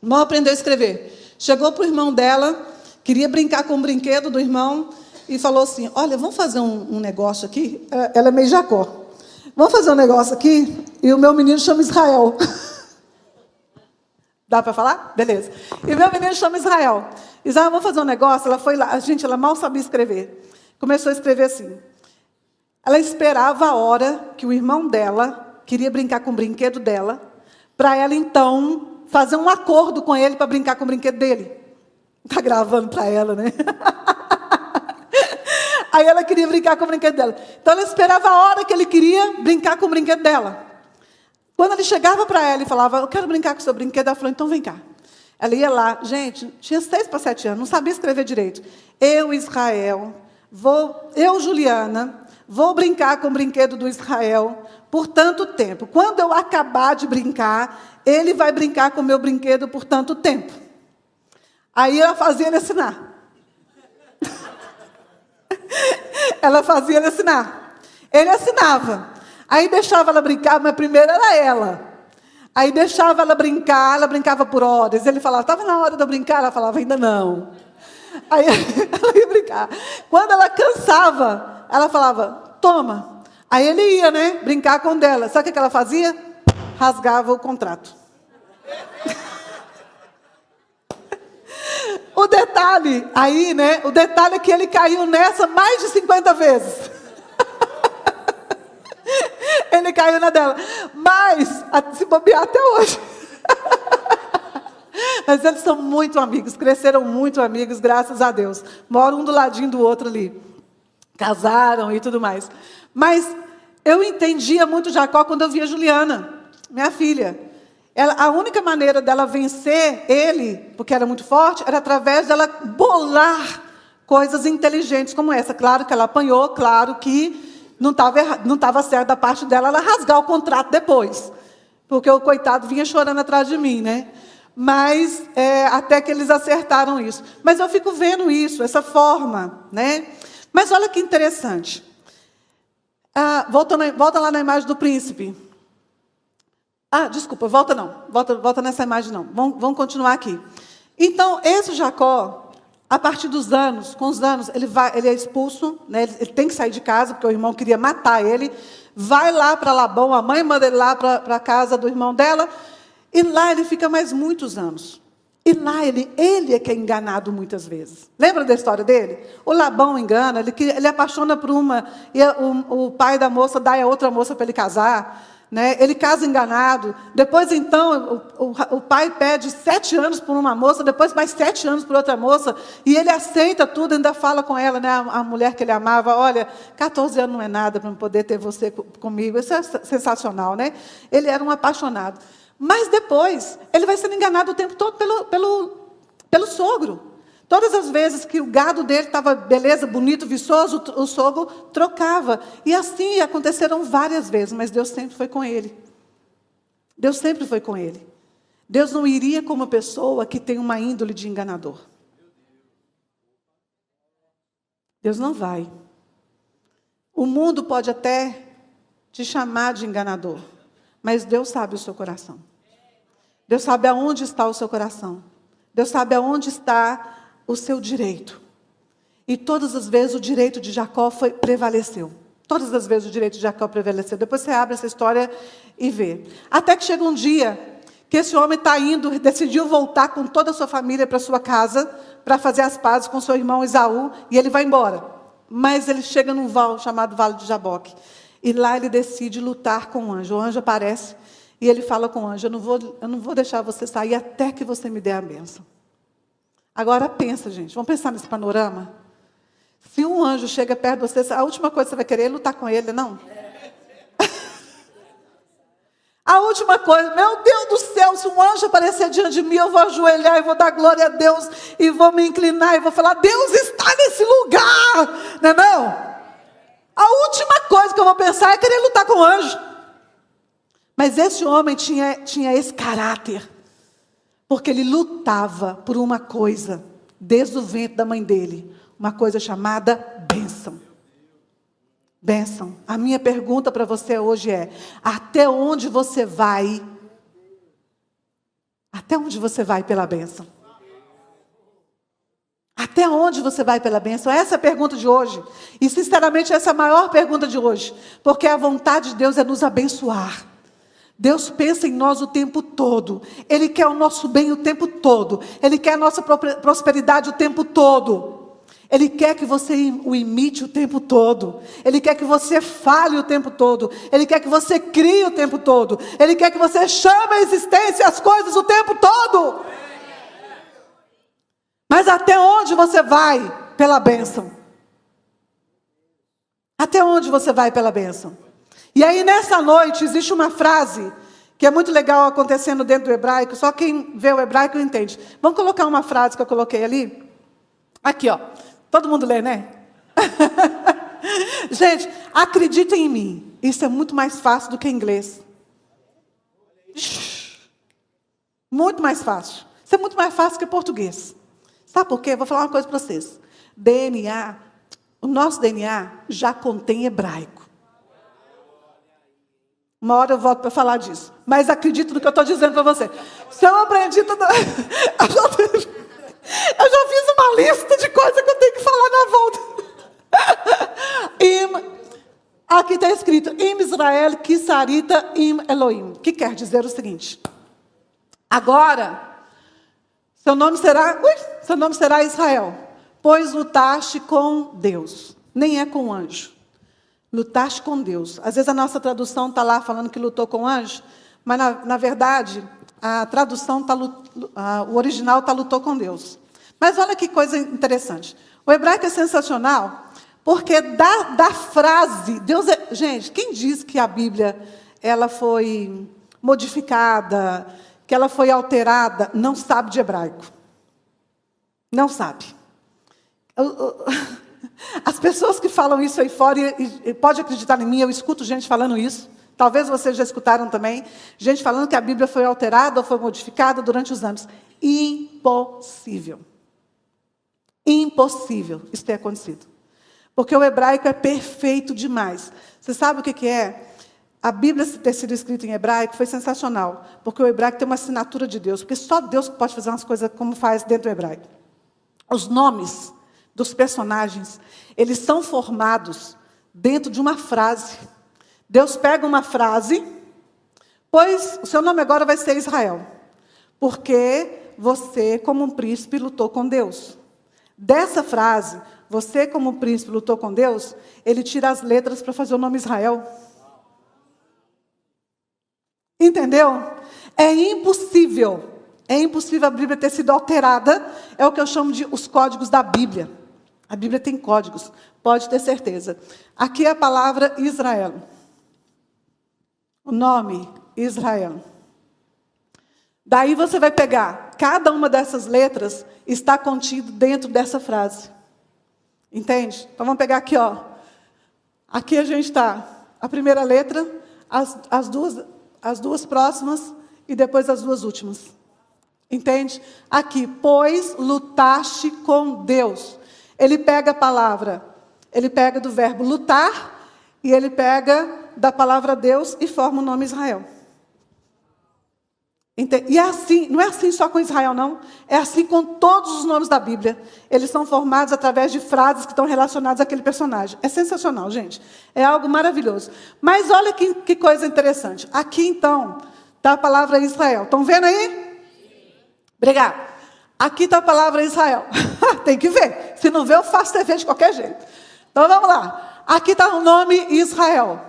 Mal aprendeu a escrever. Chegou para o irmão dela, queria brincar com o brinquedo do irmão, e falou assim, olha, vamos fazer um negócio aqui. Ela é meio Jacó. Vamos fazer um negócio aqui, e o meu menino chama Israel. Dá para falar? Beleza. E o meu menino chama Israel. Israel, vamos fazer um negócio? Ela foi lá, gente, ela mal sabia escrever. Começou a escrever assim. Ela esperava a hora que o irmão dela queria brincar com o brinquedo dela, para ela, então, fazer um acordo com ele para brincar com o brinquedo dele. Está gravando para ela, né? Aí ela queria brincar com o brinquedo dela. Então ela esperava a hora que ele queria brincar com o brinquedo dela. Quando ele chegava para ela e falava, eu quero brincar com o seu brinquedo, ela falou, então vem cá. Ela ia lá, gente, tinha 6 para 7 anos, não sabia escrever direito. Eu, Israel, Juliana, vou brincar com o brinquedo do Israel por tanto tempo. Quando eu acabar de brincar, ele vai brincar com o meu brinquedo por tanto tempo. Aí ela fazia ele assinar. Ela fazia ele assinar. Ele assinava. Aí deixava ela brincar, mas primeiro era ela. Aí deixava ela brincava por horas. Ele falava, estava na hora de eu brincar? Ela falava, ainda não. Aí ela ia brincar. Quando ela cansava, ela falava, toma. Aí ele ia, né, brincar com dela. Sabe o que ela fazia? Rasgava o contrato. O detalhe aí, né? O detalhe é que ele caiu nessa mais de 50 vezes. Ele caiu na dela. Mas, se bobear até hoje. Mas eles são muito amigos, cresceram muito amigos, graças a Deus. Moram um do ladinho do outro ali. Casaram e tudo mais. Mas eu entendia muito Jacó quando eu via Juliana, minha filha. A única maneira dela vencer ele, porque era muito forte, era através dela bolar coisas inteligentes como essa. Claro que ela apanhou, claro que não estava certo da parte dela ela rasgar o contrato depois. Porque o coitado vinha chorando atrás de mim, né? Mas até que eles acertaram isso. Mas eu fico vendo isso, essa forma, né? Mas olha que interessante. Volta lá na imagem do príncipe. Desculpa, volta não. Volta nessa imagem não. Vamos continuar aqui. Então, esse Jacó, a partir dos anos, com os anos, ele é expulso, né? Ele tem que sair de casa, porque o irmão queria matar ele. Vai lá para Labão, a mãe manda ele lá para a casa do irmão dela, e lá ele fica mais muitos anos. E lá ele é que é enganado muitas vezes. Lembra da história dele? O Labão engana, ele apaixona por uma, e o pai da moça dá a outra moça para ele casar. Né? Ele casa enganado. Depois, então, o pai pede 7 anos por uma moça, depois mais 7 anos por outra moça, e ele aceita tudo, ainda fala com ela, né? A mulher que ele amava, olha, 14 anos não é nada para poder ter você comigo. Isso é sensacional, né? Ele era um apaixonado. Mas depois, ele vai sendo enganado o tempo todo pelo sogro. Todas as vezes que o gado dele estava beleza, bonito, viçoso, o sogro trocava. E assim aconteceram várias vezes, mas Deus sempre foi com ele. Deus sempre foi com ele. Deus não iria com uma pessoa que tem uma índole de enganador. Deus não vai. O mundo pode até te chamar de enganador, mas Deus sabe o seu coração. Deus sabe aonde está o seu coração. Deus sabe aonde está o seu direito. E todas as vezes o direito de Jacó prevaleceu. Todas as vezes o direito de Jacó prevaleceu. Depois você abre essa história e vê. Até que chega um dia que esse homem está indo, decidiu voltar com toda a sua família para sua casa, para fazer as pazes com seu irmão Esaú, e ele vai embora. Mas ele chega num vale chamado Vale de Jaboque. E lá ele decide lutar com o anjo. O anjo aparece e ele fala com o anjo, eu não vou deixar você sair até que você me dê a bênção. Agora pensa, gente, vamos pensar nesse panorama? Se um anjo chega perto de você, a última coisa que você vai querer é lutar com ele, não? A última coisa, meu Deus do céu, se um anjo aparecer diante de mim, eu vou ajoelhar e vou dar glória a Deus e vou me inclinar e vou falar, Deus está nesse lugar. Não é não? A última coisa que eu vou pensar é querer lutar com o anjo. Mas esse homem tinha esse caráter. Porque ele lutava por uma coisa, desde o ventre da mãe dele. Uma coisa chamada bênção. Bênção. A minha pergunta para você hoje é, até onde você vai? Até onde você vai pela bênção? Até onde você vai pela bênção? Essa é a pergunta de hoje. E sinceramente essa é a maior pergunta de hoje. Porque a vontade de Deus é nos abençoar. Deus pensa em nós o tempo todo. Ele quer o nosso bem o tempo todo. Ele quer a nossa prosperidade o tempo todo. Ele quer que você o imite o tempo todo. Ele quer que você fale o tempo todo. Ele quer que você crie o tempo todo. Ele quer que você chame a existência as coisas o tempo todo. Mas até onde você vai pela bênção? Até onde você vai pela bênção? E aí nessa noite existe uma frase que é muito legal acontecendo dentro do hebraico. Só quem vê o hebraico entende. Vamos colocar uma frase que eu coloquei ali? Aqui, ó. Todo mundo lê, né? Gente, acreditem em mim. Isso é muito mais fácil do que inglês. Muito mais fácil. Isso é muito mais fácil que português. Sabe por quê? Vou falar uma coisa para vocês. DNA, o nosso DNA já contém hebraico. Uma hora eu volto para falar disso. Mas acredito no que eu estou dizendo para você. Se eu aprendi tudo... Eu já fiz uma lista de coisas que eu tenho que falar na volta. Aqui está escrito, Im Israel Kisarita Im Elohim. Que quer dizer o seguinte. Agora, seu nome será Israel, pois lutaste com Deus. Nem é com anjo. Lutaste com Deus. Às vezes a nossa tradução está lá falando que lutou com anjo, mas na verdade, a tradução, o original está lutou com Deus. Mas olha que coisa interessante. O hebraico é sensacional, porque da frase, Deus gente, quem diz que a Bíblia ela foi modificada, que ela foi alterada, não sabe de hebraico. Não sabe. As pessoas que falam isso aí fora, e pode acreditar em mim, eu escuto gente falando isso. Talvez vocês já escutaram também. Gente falando que a Bíblia foi alterada ou foi modificada durante os anos. Impossível. Impossível isso ter acontecido. Porque o hebraico é perfeito demais. Você sabe o que é? A Bíblia ter sido escrita em hebraico foi sensacional. Porque o hebraico tem uma assinatura de Deus. Porque só Deus pode fazer umas coisas como faz dentro do hebraico. Os nomes dos personagens, eles são formados dentro de uma frase. Deus pega uma frase, pois o seu nome agora vai ser Israel, porque você, como um príncipe, lutou com Deus. Dessa frase, você, como um príncipe, lutou com Deus, ele tira as letras para fazer o nome Israel. Entendeu? É impossível a Bíblia ter sido alterada, é o que eu chamo de os códigos da Bíblia. A Bíblia tem códigos, pode ter certeza. Aqui é a palavra Israel. O nome Israel. Daí você vai pegar, cada uma dessas letras está contido dentro dessa frase. Entende? Então vamos pegar aqui, ó. Aqui a gente está, a primeira letra, as duas próximas e depois as duas últimas. Entende? Aqui, pois lutaste com Deus. Ele pega a palavra, ele pega do verbo lutar e ele pega da palavra Deus e forma o nome Israel. E é assim, não é assim só com Israel, não. É assim com todos os nomes da Bíblia. Eles são formados através de frases que estão relacionadas àquele personagem. É sensacional, gente. É algo maravilhoso. Mas olha que coisa interessante. Aqui, então, está a palavra Israel. Estão vendo aí? Obrigada. Aqui está a palavra Israel. Tem que ver. Se não ver, eu faço TV de qualquer jeito. Então, vamos lá. Aqui está o nome Israel.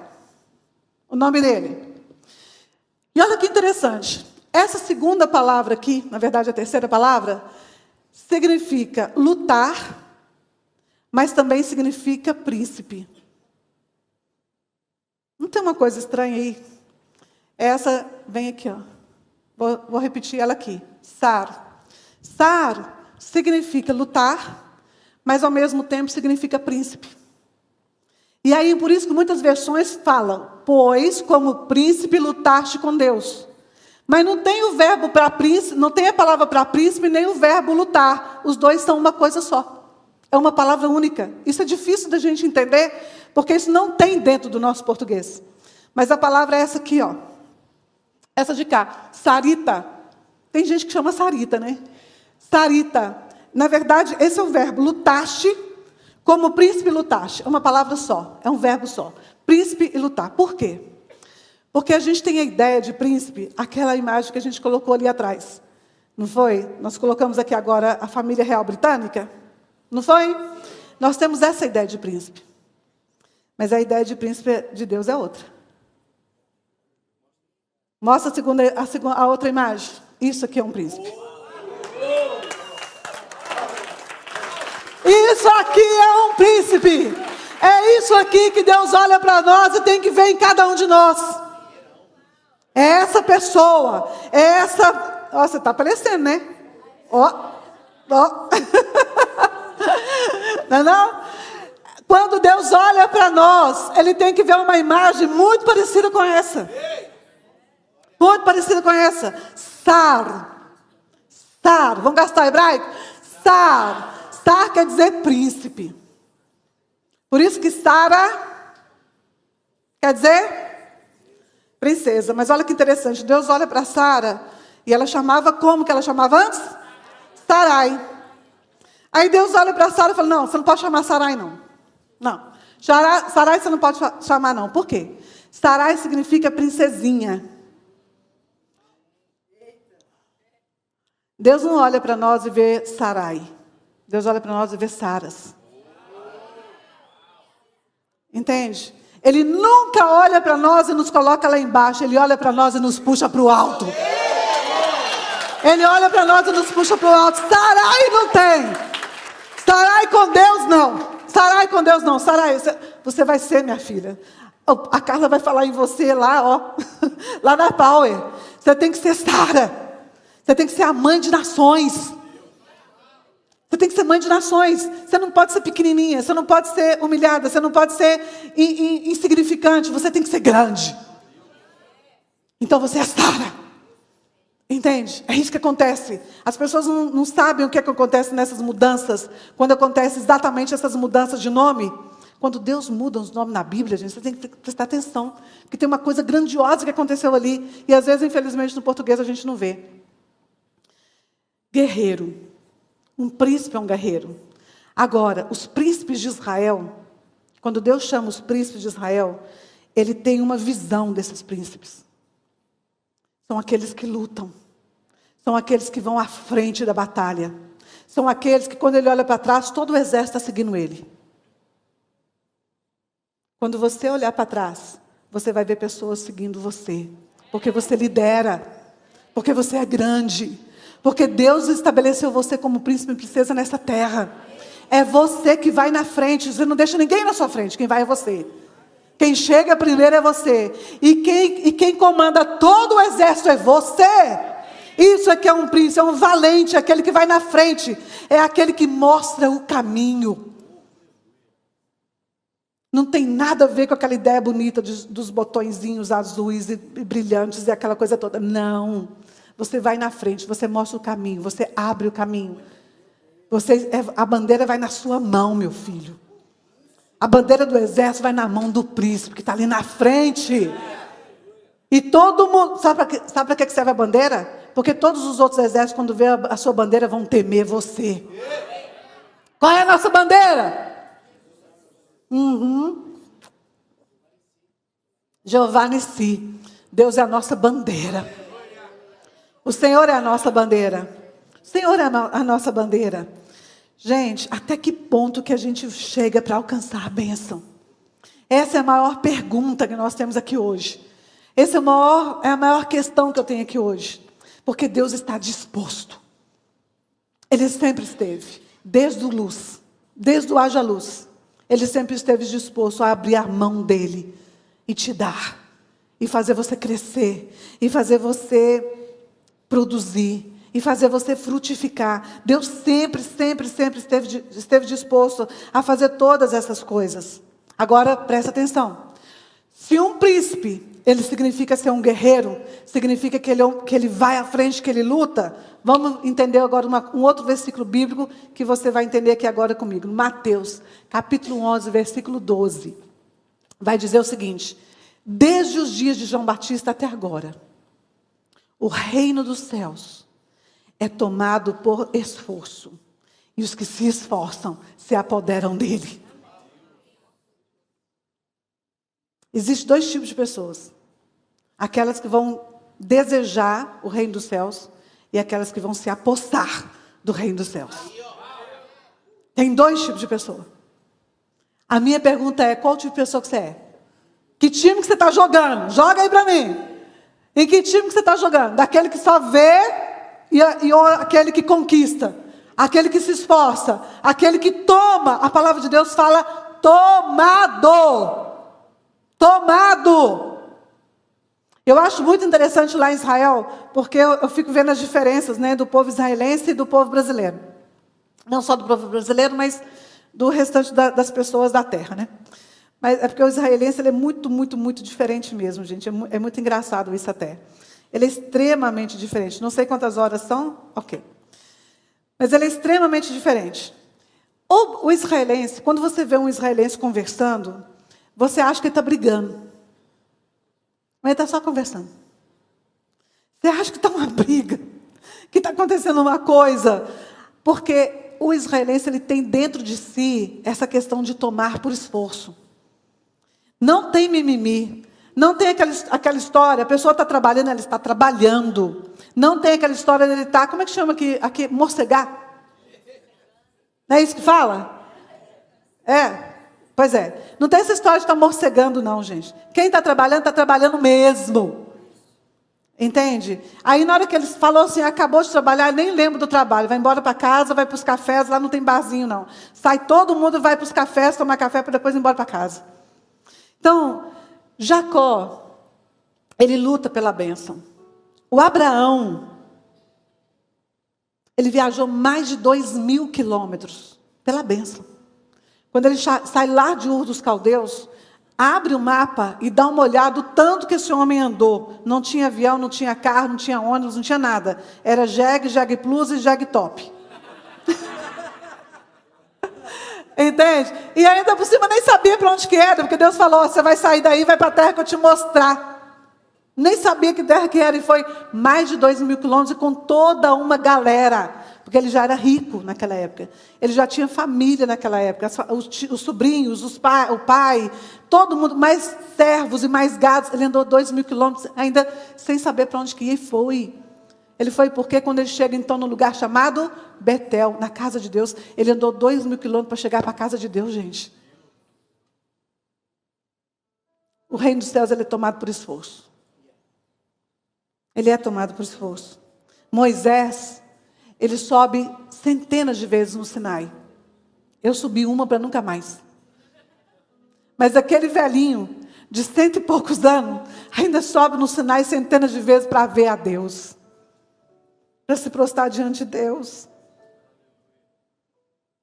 O nome dele. E olha que interessante. Essa segunda palavra aqui, na verdade a terceira palavra, significa lutar, mas também significa príncipe. Não tem uma coisa estranha aí? Essa vem aqui, ó. Vou repetir ela aqui. Sar. Sar significa lutar, mas ao mesmo tempo significa príncipe. E aí, por isso que muitas versões falam, pois como príncipe lutaste com Deus. Mas não tem o verbo para príncipe, não tem a palavra para príncipe, nem o verbo lutar. Os dois são uma coisa só. É uma palavra única. Isso é difícil da gente entender, porque isso não tem dentro do nosso português. Mas a palavra é essa aqui, ó. Essa de cá, sarita. Tem gente que chama sarita, né? Sarita. Na verdade, esse é o verbo, lutaste, como príncipe lutaste. É uma palavra só, é um verbo só. Príncipe e lutar. Por quê? Porque a gente tem a ideia de príncipe, aquela imagem que a gente colocou ali atrás. Não foi? Nós colocamos aqui agora a família real britânica. Não foi? Nós temos essa ideia de príncipe. Mas a ideia de príncipe de Deus é outra. Mostra a outra imagem. Isso aqui é um príncipe. Isso aqui é um príncipe. É isso aqui que Deus olha para nós e tem que ver em cada um de nós. É essa pessoa, é essa... Ó, você está aparecendo, né? Ó. Não? Quando Deus olha para nós, Ele tem que ver uma imagem muito parecida com essa. Muito parecida com essa. Sar. Vamos gastar hebraico? Sar quer dizer príncipe. Por isso que Sara quer dizer princesa. Mas olha que interessante. Deus olha para Sara e ela chamava como que ela chamava antes? Sarai. Aí Deus olha para Sara e fala, não, você não pode chamar Sarai não. Não. Sarai você não pode chamar não. Por quê? Sarai significa princesinha. Deus não olha para nós e vê Sarai. Deus olha para nós e vê Saras. Entende? Ele nunca olha para nós e nos coloca lá embaixo. Ele olha para nós e nos puxa para o alto. Ele olha para nós e nos puxa para o alto. Sarai não tem. Sarai com Deus não. Sarai com Deus não. Sarai, você vai ser minha filha. A Carla vai falar em você lá, ó. Lá na Power. Você tem que ser Sara. Você tem que ser a mãe de nações. Você tem que ser mãe de nações. Você não pode ser pequenininha. Você não pode ser humilhada. Você não pode ser insignificante. Você tem que ser grande. Então você é Sara. Entende? É isso que acontece. As pessoas não sabem o que é que acontece nessas mudanças. Quando acontece exatamente essas mudanças de nome. Quando Deus muda os nomes na Bíblia, gente, você tem que prestar atenção. Porque tem uma coisa grandiosa que aconteceu ali. E às vezes, infelizmente, no português a gente não vê. Guerreiro. Um príncipe é um guerreiro. Agora, os príncipes de Israel, quando Deus chama os príncipes de Israel, Ele tem uma visão desses príncipes. São aqueles que lutam. São aqueles que vão à frente da batalha. São aqueles que, quando Ele olha para trás, todo o exército está seguindo Ele. Quando você olhar para trás, você vai ver pessoas seguindo você. Porque você lidera. Porque você é grande. Porque Deus estabeleceu você como príncipe e princesa nessa terra. É você que vai na frente. Você não deixa ninguém na sua frente. Quem vai é você. Quem chega primeiro é você. E quem comanda todo o exército é você. Isso é que é um príncipe, é um valente. Aquele que vai na frente. É aquele que mostra o caminho. Não tem nada a ver com aquela ideia bonita dos botõezinhos azuis e brilhantes e aquela coisa toda. Não. Você vai na frente, você mostra o caminho, você abre o caminho. A bandeira vai na sua mão, meu filho. A bandeira do exército vai na mão do príncipe, que está ali na frente. E todo mundo... Sabe para que serve a bandeira? Porque todos os outros exércitos, quando vê a sua bandeira, vão temer você. Qual é a nossa bandeira? Jeová Nissi. Deus é a nossa bandeira. O Senhor é a nossa bandeira. O Senhor é a nossa bandeira. Gente, até que ponto que a gente chega para alcançar a bênção? Essa é a maior pergunta que nós temos aqui hoje. Essa é a maior questão que eu tenho aqui hoje. Porque Deus está disposto. Ele sempre esteve. Desde o haja luz. Ele sempre esteve disposto a abrir a mão dele. E te dar. E fazer você crescer. E fazer você produzir e fazer você frutificar. Deus sempre esteve disposto a fazer todas essas coisas. Agora, presta atenção. Se um príncipe, ele significa ser um guerreiro, significa que ele vai à frente, que ele luta. Vamos entender agora um outro versículo bíblico que você vai entender aqui agora comigo. Mateus, capítulo 11, versículo 12. Vai dizer o seguinte: desde os dias de João Batista até agora, o reino dos céus é tomado por esforço, e os que se esforçam se apoderam dele. Existem dois tipos de pessoas: aquelas que vão desejar o reino dos céus e aquelas que vão se apossar do reino dos céus. Tem dois tipos de pessoa. A minha pergunta é: qual tipo de pessoa que você é? Que time que você está jogando? Joga aí para mim. Em que time que você está jogando? Daquele que só vê ou aquele que conquista? Aquele que se esforça? Aquele que toma? A palavra de Deus fala tomado. Tomado. Eu acho muito interessante lá em Israel, porque eu fico vendo as diferenças, né, do povo israelense e do povo brasileiro. Não só do povo brasileiro, mas do restante das pessoas da terra, né? Mas é porque o israelense ele é muito diferente mesmo, gente. É muito engraçado isso até. Ele é extremamente diferente. Não sei quantas horas são, ok. Mas ele é extremamente diferente. O israelense, quando você vê um israelense conversando, você acha que ele está brigando. Mas ele está só conversando. Você acha que está uma briga, que está acontecendo uma coisa. Porque o israelense ele tem dentro de si essa questão de tomar por esforço. Não tem mimimi. Não tem aquela história, a pessoa está trabalhando, ela está trabalhando. Não tem aquela história dele estar, como é que chama aqui? Morcegar. Não é isso que fala? É, pois é. Não tem essa história de estar morcegando não, gente. Quem está trabalhando mesmo. Entende? Aí na hora que ele falou assim, acabou de trabalhar, nem lembro do trabalho. Vai embora para casa, vai para os cafés, lá não tem barzinho não. Sai todo mundo, vai para os cafés, tomar café para depois ir embora para casa. Então, Jacó, ele luta pela bênção. O Abraão, ele viajou mais de 2.000 quilômetros pela bênção. Quando ele sai lá de Ur dos Caldeus, abre o mapa e dá uma olhada o tanto que esse homem andou. Não tinha avião, não tinha carro, não tinha ônibus, não tinha nada. Era Jeg Plus e Jeg Top. Entende? E ainda por cima nem sabia para onde que era, porque Deus falou, você vai sair daí, vai para a terra que eu te mostrar. Nem sabia que terra que era, e foi mais de 2.000 quilômetros, e com toda uma galera, porque ele já era rico naquela época. Ele já tinha família naquela época, os sobrinhos, o pai, todo mundo, mais servos e mais gados. Ele andou 2.000 quilômetros, ainda sem saber para onde que ia, e foi. Ele foi porque quando ele chega então no lugar chamado Betel, na casa de Deus, ele andou 2.000 quilômetros para chegar para a casa de Deus, gente. O reino dos céus ele é tomado por esforço. Ele é tomado por esforço. Moisés, ele sobe centenas de vezes no Sinai. Eu subi uma para nunca mais. Mas aquele velhinho, de 100 e poucos anos, ainda sobe no Sinai centenas de vezes para ver a Deus. Para se prostrar diante de Deus.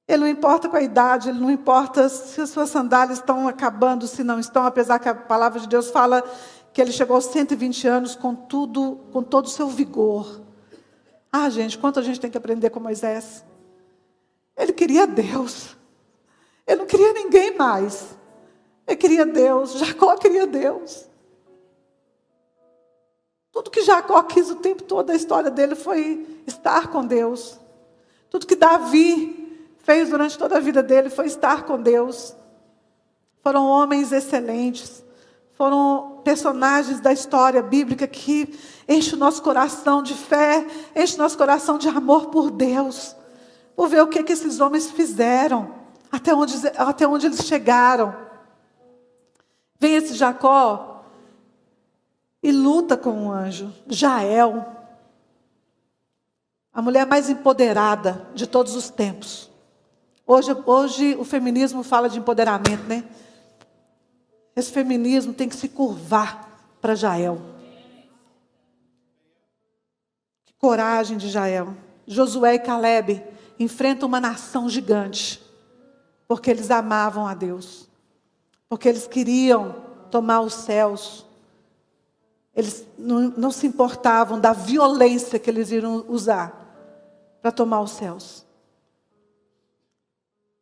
Ele não importa com a idade, ele não importa se as suas sandálias estão acabando, se não estão, apesar que a palavra de Deus fala que ele chegou aos 120 anos com todo o seu vigor. Ah, gente, quanto a gente tem que aprender com Moisés. Ele queria Deus. Ele não queria ninguém mais. Ele queria Deus. Jacó queria Deus. Tudo que Jacó quis o tempo todo da história dele foi estar com Deus. Tudo que Davi fez durante toda a vida dele foi estar com Deus. Foram homens excelentes. Foram personagens da história bíblica que enchem o nosso coração de fé, enchem o nosso coração de amor por Deus. Por ver o que esses homens fizeram, até onde eles chegaram. Vem esse Jacó e luta com um anjo, Jael, a mulher mais empoderada de todos os tempos. Hoje o feminismo fala de empoderamento, né? Esse feminismo tem que se curvar para Jael. Que coragem de Jael. Josué e Calebe enfrentam uma nação gigante, porque eles amavam a Deus, porque eles queriam tomar os céus. Eles não se importavam da violência que eles iriam usar para tomar os céus.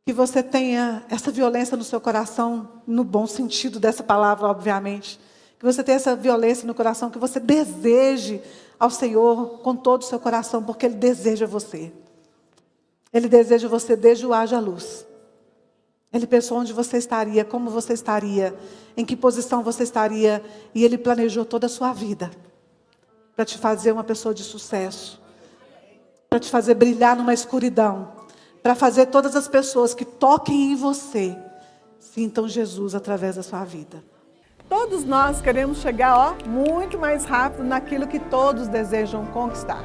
Que você tenha essa violência no seu coração, no bom sentido dessa palavra, obviamente. Que você tenha essa violência no coração, que você deseje ao Senhor com todo o seu coração, porque Ele deseja você. Ele deseja você desde o haja luz. Ele pensou onde você estaria, como você estaria, em que posição você estaria, e Ele planejou toda a sua vida para te fazer uma pessoa de sucesso, para te fazer brilhar numa escuridão, para fazer todas as pessoas que toquem em você sintam Jesus através da sua vida. Todos nós queremos chegar, muito mais rápido naquilo que todos desejam conquistar.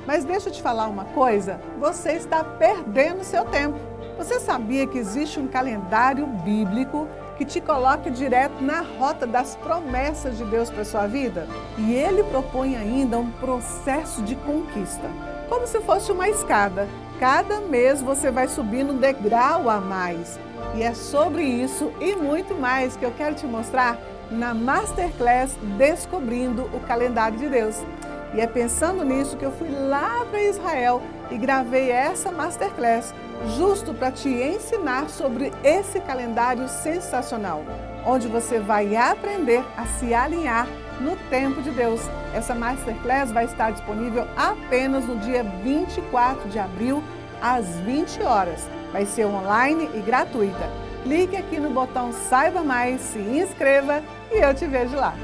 Mas deixa eu te falar uma coisa, você está perdendo seu tempo. Você sabia que existe um calendário bíblico que te coloca direto na rota das promessas de Deus para a sua vida? E ele propõe ainda um processo de conquista, como se fosse uma escada. Cada mês você vai subindo um degrau a mais. E é sobre isso e muito mais que eu quero te mostrar na Masterclass Descobrindo o Calendário de Deus. E é pensando nisso que eu fui lá para Israel e gravei essa Masterclass, justo para te ensinar sobre esse calendário sensacional, onde você vai aprender a se alinhar no tempo de Deus. Essa Masterclass vai estar disponível apenas no dia 24 de abril, às 20 horas. Vai ser online e gratuita. Clique aqui no botão Saiba Mais, se inscreva e eu te vejo lá.